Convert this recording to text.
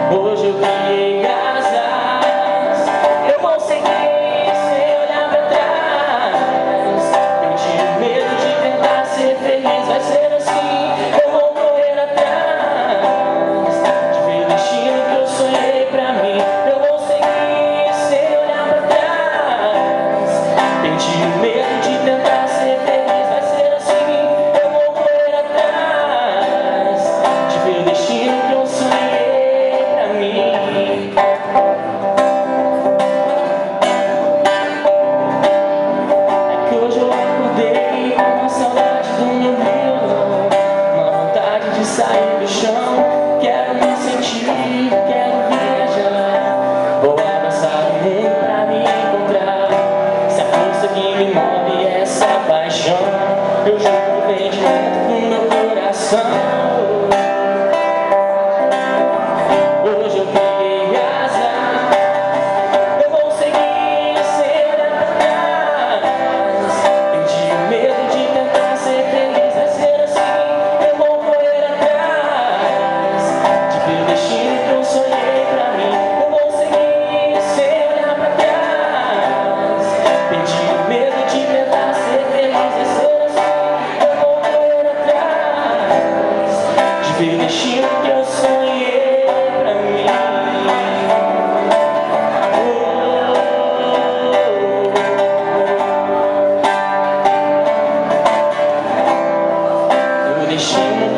Hoje eu criei asas, eu vou seguir sem olhar pra trás. Perdi o medo de tentar ser feliz, vai ser assim, eu vou correr atrás de ver o destino que eu sonhei pra mim. Eu vou seguir sem olhar pra trás. Perdi o medo de tentar ser feliz, vai ser assim, eu vou correr atrás de ver o destino que eu sonhei. É que hoje eu acordei com uma saudade do meu violão, uma vontade de sair do chão. Quero me sentir, quero viajar. Vou abraçar o mundo pra me encontrar. Se a força que me move é essa paixão, eu juro que vem de dentro do meu coração. Hoje eu criei asas, eu vou seguir sem olhar pra trás. Perdi o medo de tentar ser feliz, vai ser assim, eu vou correr atrás de ver o destino que eu sonhei pra mim. Eu vou seguir sem olhar pra trás. Perdi o medo de tentar ser feliz, vai ser assim, eu vou correr atrás de ver o destino que eu sonhei. O destino